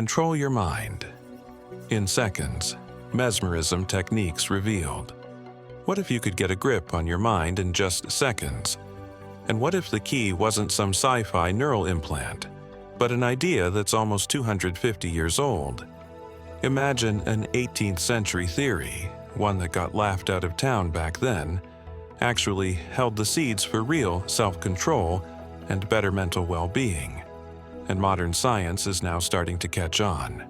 Control your mind. In seconds, mesmerism techniques revealed. What if you could get a grip on your mind in just seconds? And what if the key wasn't some sci-fi neural implant, but an idea that's almost 250 years old? Imagine an 18th century theory, one that got laughed out of town back then, actually held the seeds for real self-control and better mental well-being. And modern science is now starting to catch on.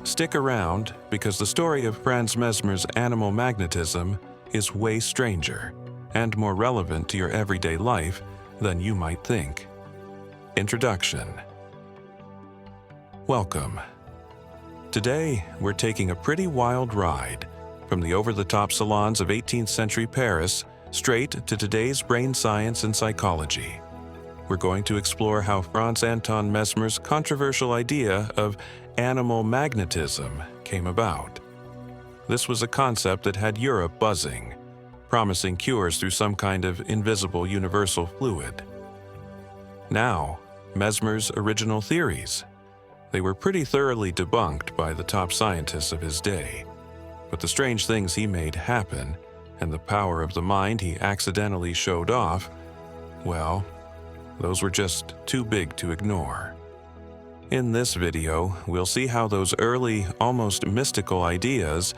Stick around, because the story of Franz Mesmer's animal magnetism is way stranger and more relevant to your everyday life than you might think. Introduction. Welcome. Today, we're taking a pretty wild ride from the over-the-top salons of 18th century Paris straight to today's brain science and psychology. We're going to explore how Franz Anton Mesmer's controversial idea of animal magnetism came about. This was a concept that had Europe buzzing, promising cures through some kind of invisible universal fluid. Now, Mesmer's original theories. They were pretty thoroughly debunked by the top scientists of his day. But the strange things he made happen, and the power of the mind he accidentally showed off, well, those were just too big to ignore. In this video, we'll see how those early, almost mystical ideas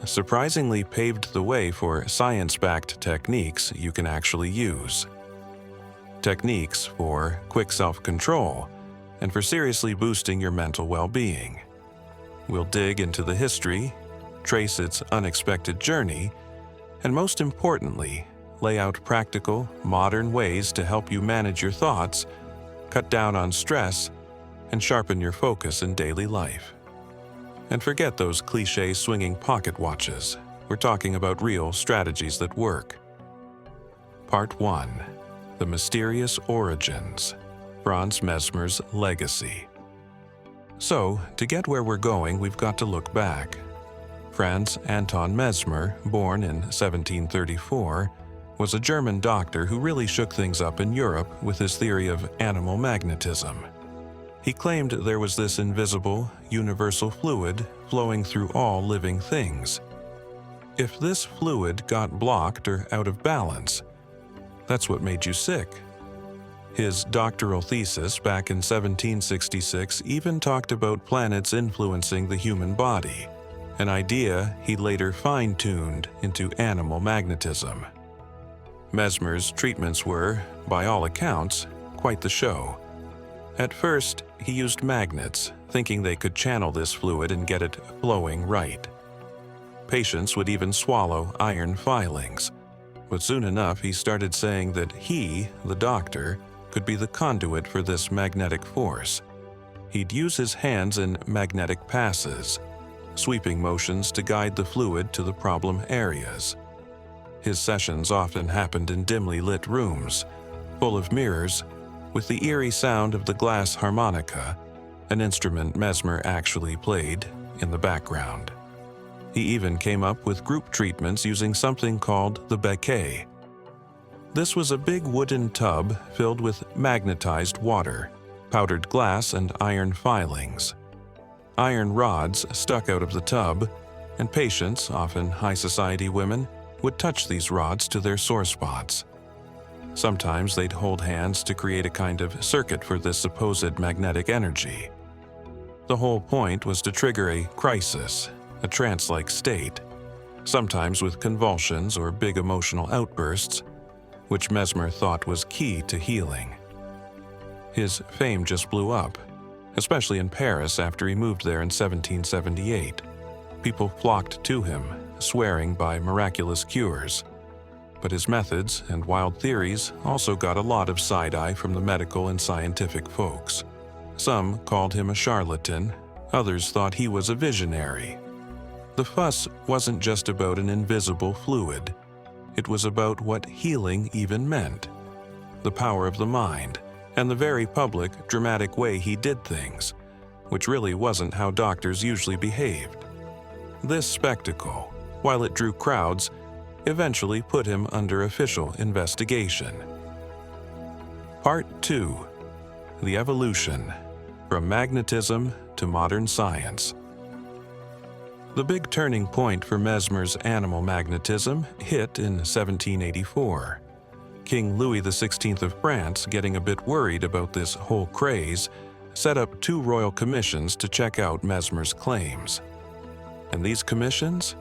surprisingly paved the way for science-backed techniques you can actually use. Techniques for quick self-control and for seriously boosting your mental well-being. We'll dig into the history, trace its unexpected journey, and most importantly, lay out practical, modern ways to help you manage your thoughts, cut down on stress, and sharpen your focus in daily life. And forget those cliché swinging pocket watches. We're talking about real strategies that work. Part 1. The Mysterious Origins. Franz Mesmer's Legacy. So, to get where we're going, we've got to look back. Franz Anton Mesmer, born in 1734, was a German doctor who really shook things up in Europe with his theory of animal magnetism. He claimed there was this invisible, universal fluid flowing through all living things. If this fluid got blocked or out of balance, that's what made you sick. His doctoral thesis back in 1766 even talked about planets influencing the human body, an idea he later fine-tuned into animal magnetism. Mesmer's treatments were, by all accounts, quite the show. At first, he used magnets, thinking they could channel this fluid and get it flowing right. Patients would even swallow iron filings, but soon enough he started saying that he, the doctor, could be the conduit for this magnetic force. He'd use his hands in magnetic passes, sweeping motions to guide the fluid to the problem areas. His sessions often happened in dimly lit rooms, full of mirrors, with the eerie sound of the glass harmonica, an instrument Mesmer actually played, in the background. He even came up with group treatments using something called the becquet. This was a big wooden tub filled with magnetized water, powdered glass, and iron filings. Iron rods stuck out of the tub, and patients, often high society women, would touch these rods to their sore spots. Sometimes they'd hold hands to create a kind of circuit for this supposed magnetic energy. The whole point was to trigger a crisis, a trance-like state, sometimes with convulsions or big emotional outbursts, which Mesmer thought was key to healing. His fame just blew up, especially in Paris after he moved there in 1778. People flocked to him, swearing by miraculous cures. But his methods and wild theories also got a lot of side-eye from the medical and scientific folks. Some called him a charlatan, others thought he was a visionary. The fuss wasn't just about an invisible fluid. It was about what healing even meant. The power of the mind, and the very public, dramatic way he did things, which really wasn't how doctors usually behaved. This spectacle, while it drew crowds, eventually put him under official investigation. Part 2. The Evolution. from magnetism to modern science. The big turning point for Mesmer's animal magnetism hit in 1784. King Louis XVI of France, getting a bit worried about this whole craze, set up 2 royal commissions to check out Mesmer's claims. And these commissions?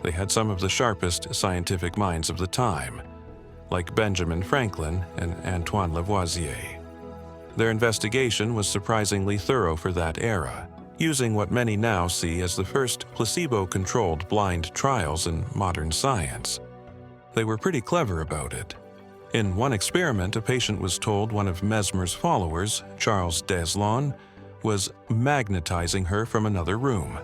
They had some of the sharpest scientific minds of the time, like Benjamin Franklin and Antoine Lavoisier. Their investigation was surprisingly thorough for that era, using what many now see as the first placebo-controlled blind trials in modern science. They were pretty clever about it. In one experiment, a patient was told one of Mesmer's followers, Charles Deslon, was magnetizing her from another room.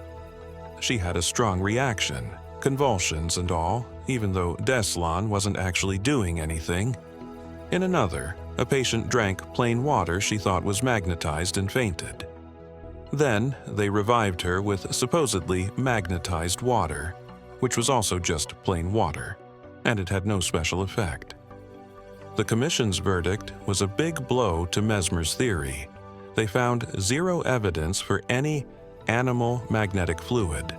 She had a strong reaction, convulsions and all, even though Deslon wasn't actually doing anything. In another, a patient drank plain water she thought was magnetized and fainted. Then, they revived her with supposedly magnetized water, which was also just plain water, and it had no special effect. The commission's verdict was a big blow to Mesmer's theory. They found 0 evidence for any animal magnetic fluid.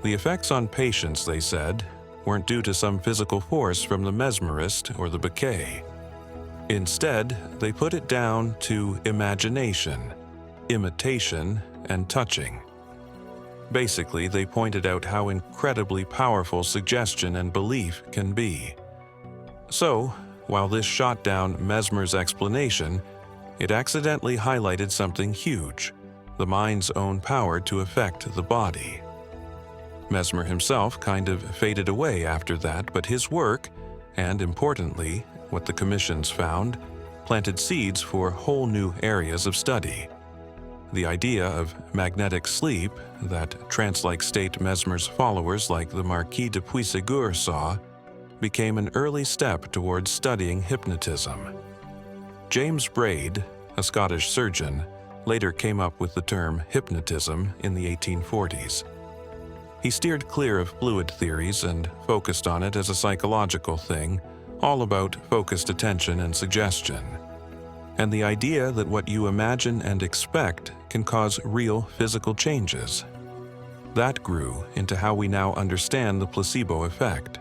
The effects on patients, they said, weren't due to some physical force from the mesmerist or the bouquet. Instead, they put it down to imagination, imitation, and touching. Basically, they pointed out how incredibly powerful suggestion and belief can be. So, while this shot down Mesmer's explanation, it accidentally highlighted something huge: the mind's own power to affect the body. Mesmer himself kind of faded away after that, but his work, and importantly, what the commissions found, planted seeds for whole new areas of study. The idea of magnetic sleep, that trance-like state Mesmer's followers like the Marquis de Puységur saw, became an early step towards studying hypnotism. James Braid, a Scottish surgeon, later came up with the term hypnotism in the 1840s. He steered clear of fluid theories and focused on it as a psychological thing, all about focused attention and suggestion. And the idea that what you imagine and expect can cause real physical changes. That grew into how we now understand the placebo effect.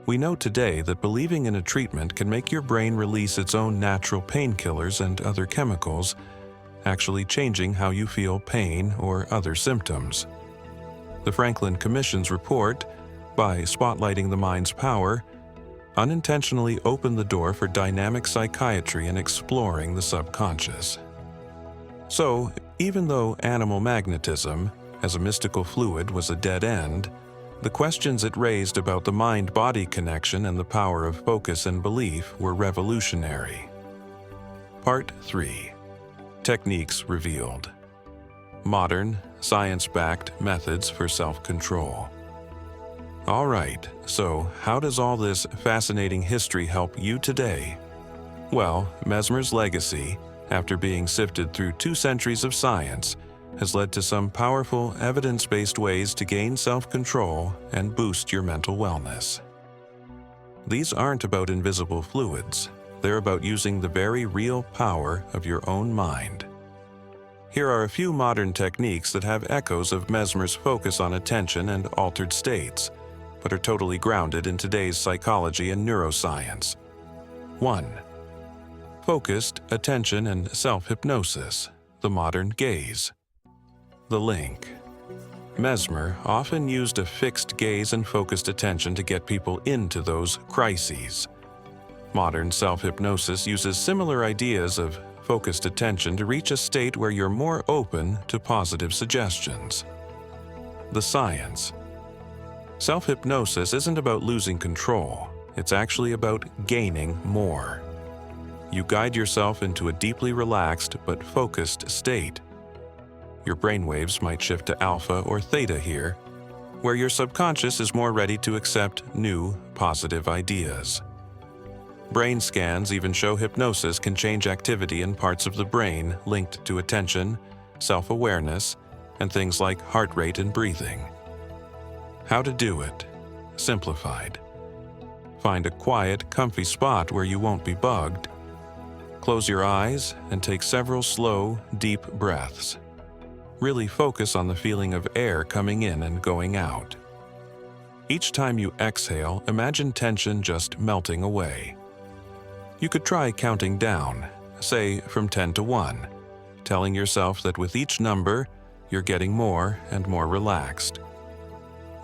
We know today that believing in a treatment can make your brain release its own natural painkillers and other chemicals, actually changing how you feel pain or other symptoms. The Franklin Commission's report, by spotlighting the mind's power, unintentionally opened the door for dynamic psychiatry and exploring the subconscious. So, even though animal magnetism, as a mystical fluid, was a dead end, the questions it raised about the mind-body connection and the power of focus and belief were revolutionary. Part 3. Techniques revealed. Modern, science-backed methods for self-control. All right, so how does all this fascinating history help you today? Well, Mesmer's legacy, after being sifted through 2 centuries of science, has led to some powerful, evidence-based ways to gain self-control and boost your mental wellness. These aren't about invisible fluids. They're about using the very real power of your own mind. Here are a few modern techniques that have echoes of Mesmer's focus on attention and altered states, but are totally grounded in today's psychology and neuroscience. 1. Focused attention and self-hypnosis, the modern gaze. The link. Mesmer often used a fixed gaze and focused attention to get people into those crises. Modern self-hypnosis uses similar ideas of focused attention to reach a state where you're more open to positive suggestions. The science. Self-hypnosis isn't about losing control. It's actually about gaining more. You guide yourself into a deeply relaxed but focused state. Your brainwaves might shift to alpha or theta here, where your subconscious is more ready to accept new, positive ideas. Brain scans even show hypnosis can change activity in parts of the brain linked to attention, self-awareness, and things like heart rate and breathing. How to do it? Simplified. Find a quiet, comfy spot where you won't be bugged. Close your eyes and take several slow, deep breaths. Really focus on the feeling of air coming in and going out. Each time you exhale, imagine tension just melting away. You could try counting down, say from 10 to 1, telling yourself that with each number, you're getting more and more relaxed.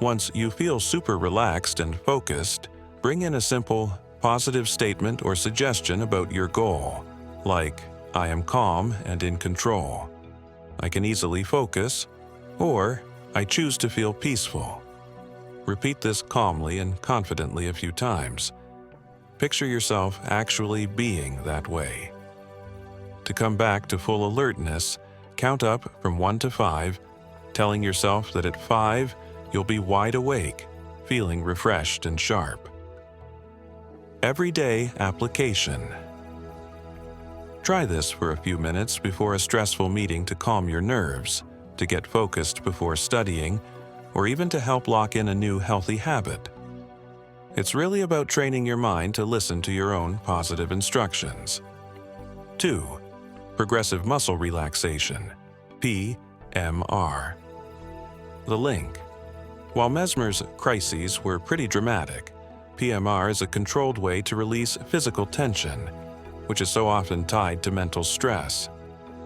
Once you feel super relaxed and focused, bring in a simple, positive statement or suggestion about your goal, like, I am calm and in control. I can easily focus, or I choose to feel peaceful. Repeat this calmly and confidently a few times. Picture yourself actually being that way. To come back to full alertness, count up from 1 to 5, telling yourself that at 5, you'll be wide awake, feeling refreshed and sharp. Everyday application. Try this for a few minutes before a stressful meeting to calm your nerves, to get focused before studying, or even to help lock in a new healthy habit. It's really about training your mind to listen to your own positive instructions. 2. Progressive muscle relaxation, PMR. The link. While Mesmer's crises were pretty dramatic, PMR is a controlled way to release physical tension, which is so often tied to mental stress.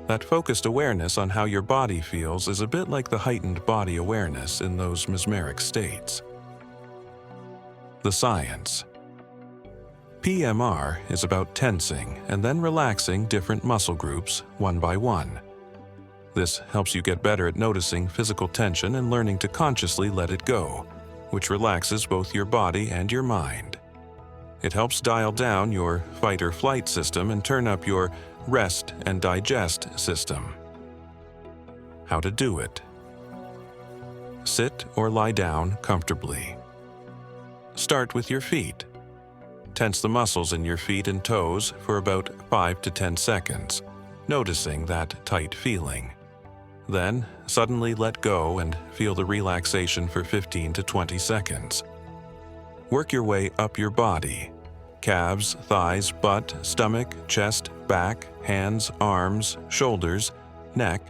That focused awareness on how your body feels is a bit like the heightened body awareness in those mesmeric states. The science. PMR is about tensing and then relaxing different muscle groups one by one. This helps you get better at noticing physical tension and learning to consciously let it go, which relaxes both your body and your mind. It helps dial down your fight or flight system and turn up your rest and digest system. How to do it. Sit or lie down comfortably. Start with your feet. Tense the muscles in your feet and toes for about 5 to 10 seconds, noticing that tight feeling. Then, suddenly let go and feel the relaxation for 15 to 20 seconds. Work your way up your body. Calves, thighs, butt, stomach, chest, back, hands, arms, shoulders, neck,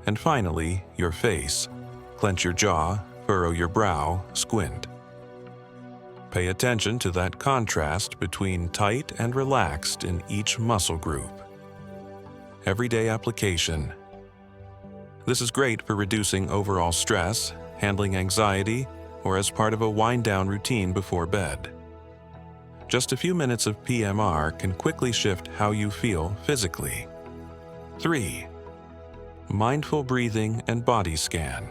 and finally, your face. Clench your jaw, furrow your brow, squint. Pay attention to that contrast between tight and relaxed in each muscle group. Everyday application. This is great for reducing overall stress, handling anxiety, or as part of a wind-down routine before bed. Just a few minutes of PMR can quickly shift how you feel physically. 3. Mindful breathing and body scan.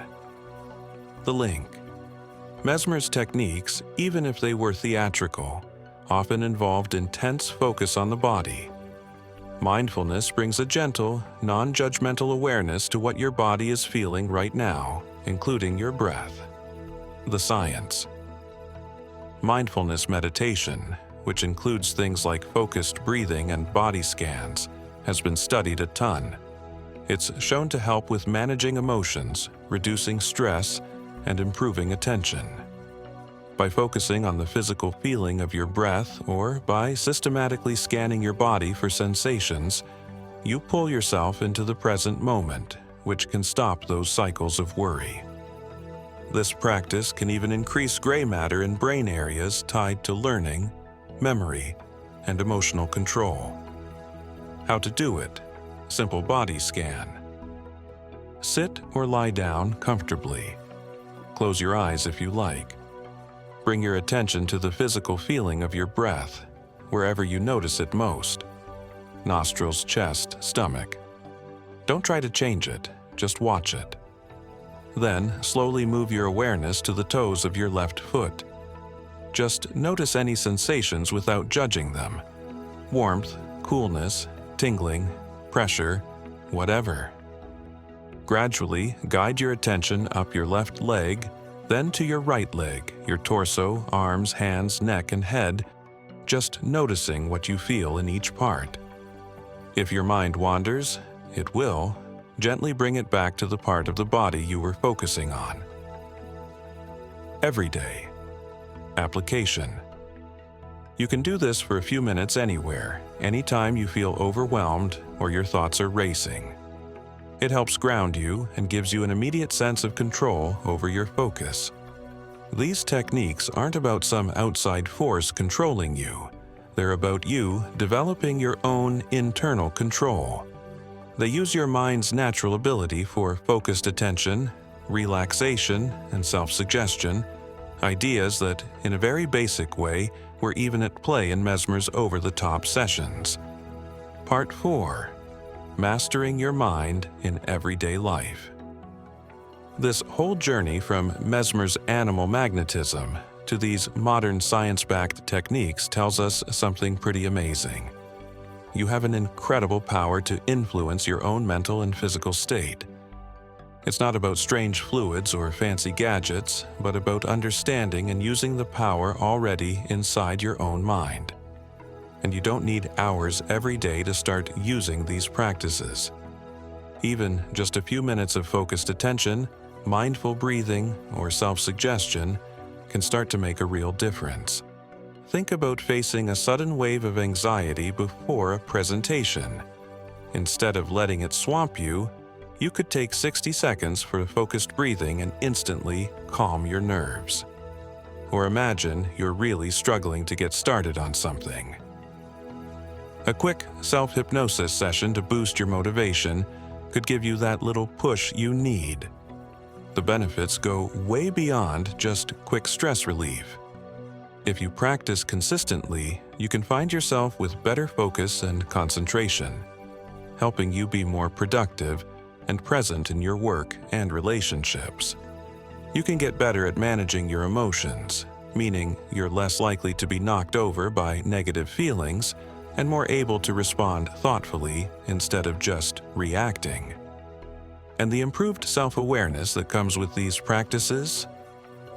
The link. Mesmer's techniques, even if they were theatrical, often involved intense focus on the body. Mindfulness brings a gentle, non-judgmental awareness to what your body is feeling right now, including your breath. The science. Mindfulness meditation, which includes things like focused breathing and body scans, has been studied a ton. It's shown to help with managing emotions, reducing stress, and improving attention. By focusing on the physical feeling of your breath or by systematically scanning your body for sensations, you pull yourself into the present moment, which can stop those cycles of worry. This practice can even increase gray matter in brain areas tied to learning, memory, and emotional control. How to do it. Simple body scan. Sit or lie down comfortably. Close your eyes if you like. Bring your attention to the physical feeling of your breath, wherever you notice it most. Nostrils, chest, stomach. Don't try to change it, just watch it. Then, slowly move your awareness to the toes of your left foot. Just notice any sensations without judging them. Warmth, coolness, tingling, pressure, whatever. Gradually, guide your attention up your left leg, then to your right leg, your torso, arms, hands, neck, and head, just noticing what you feel in each part. If your mind wanders, it will, gently bring it back to the part of the body you were focusing on. Every day. Application. You can do this for a few minutes anywhere, anytime you feel overwhelmed or your thoughts are racing. It helps ground you and gives you an immediate sense of control over your focus. These techniques aren't about some outside force controlling you. They're about you developing your own internal control. They use your mind's natural ability for focused attention, relaxation, and self-suggestion, ideas that, in a very basic way, were even at play in Mesmer's over-the-top sessions. Part 4. Mastering your mind in everyday life. This whole journey from Mesmer's animal magnetism to these modern science-backed techniques tells us something pretty amazing. You have an incredible power to influence your own mental and physical state. It's not about strange fluids or fancy gadgets, but about understanding and using the power already inside your own mind. And you don't need hours every day to start using these practices. Even just a few minutes of focused attention, mindful breathing, or self-suggestion can start to make a real difference. Think about facing a sudden wave of anxiety before a presentation. Instead of letting it swamp you, you could take 60 seconds for focused breathing and instantly calm your nerves. Or imagine you're really struggling to get started on something. A quick self-hypnosis session to boost your motivation could give you that little push you need. The benefits go way beyond just quick stress relief. If you practice consistently, you can find yourself with better focus and concentration, helping you be more productive and present in your work and relationships. You can get better at managing your emotions, meaning you're less likely to be knocked over by negative feelings and more able to respond thoughtfully instead of just reacting. And the improved self-awareness that comes with these practices,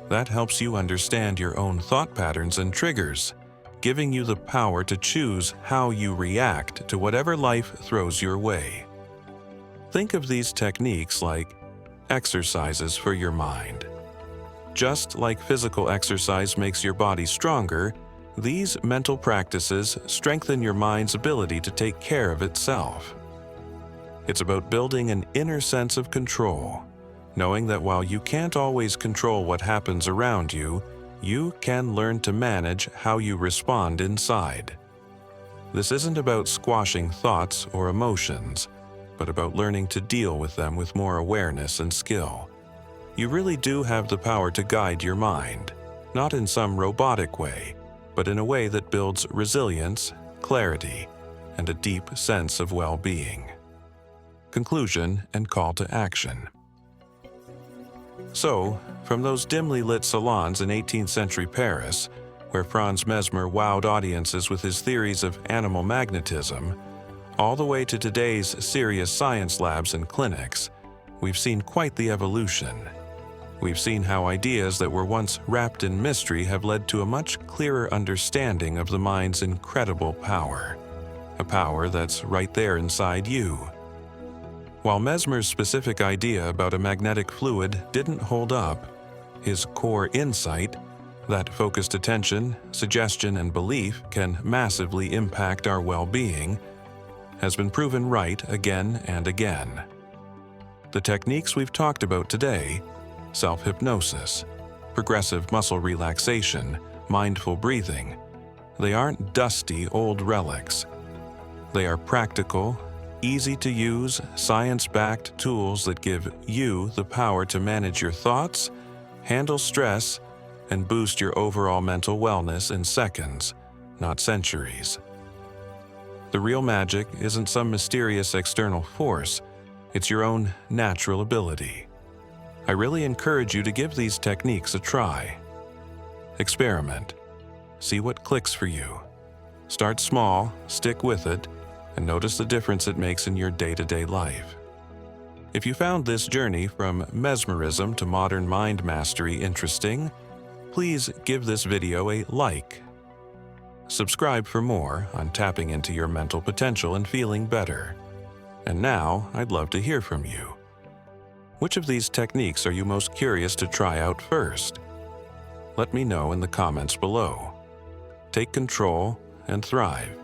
that helps you understand your own thought patterns and triggers, giving you the power to choose how you react to whatever life throws your way. Think of these techniques like exercises for your mind. Just like physical exercise makes your body stronger, these mental practices strengthen your mind's ability to take care of itself. It's about building an inner sense of control, knowing that while you can't always control what happens around you, you can learn to manage how you respond inside. This isn't about squashing thoughts or emotions, but about learning to deal with them with more awareness and skill. You really do have the power to guide your mind, not in some robotic way, but in a way that builds resilience, clarity, and a deep sense of well-being. Conclusion and call to action. So, from those dimly lit salons in 18th century Paris, where Franz Mesmer wowed audiences with his theories of animal magnetism, all the way to today's serious science labs and clinics, we've seen quite the evolution. We've seen how ideas that were once wrapped in mystery have led to a much clearer understanding of the mind's incredible power, a power that's right there inside you. While Mesmer's specific idea about a magnetic fluid didn't hold up, his core insight, that focused attention, suggestion, and belief can massively impact our well-being, has been proven right again and again. The techniques we've talked about today, self-hypnosis, progressive muscle relaxation, mindful breathing, they aren't dusty old relics. They are practical, easy-to-use, science-backed tools that give you the power to manage your thoughts, handle stress, and boost your overall mental wellness in seconds, not centuries. The real magic isn't some mysterious external force, it's your own natural ability. I really encourage you to give these techniques a try. Experiment. See what clicks for you. Start small, stick with it, and notice the difference it makes in your day-to-day life. If you found this journey from mesmerism to modern mind mastery interesting, please give this video a like. Subscribe for more on tapping into your mental potential and feeling better. And now, I'd love to hear from you. Which of these techniques are you most curious to try out first? Let me know in the comments below. take control, and thrive.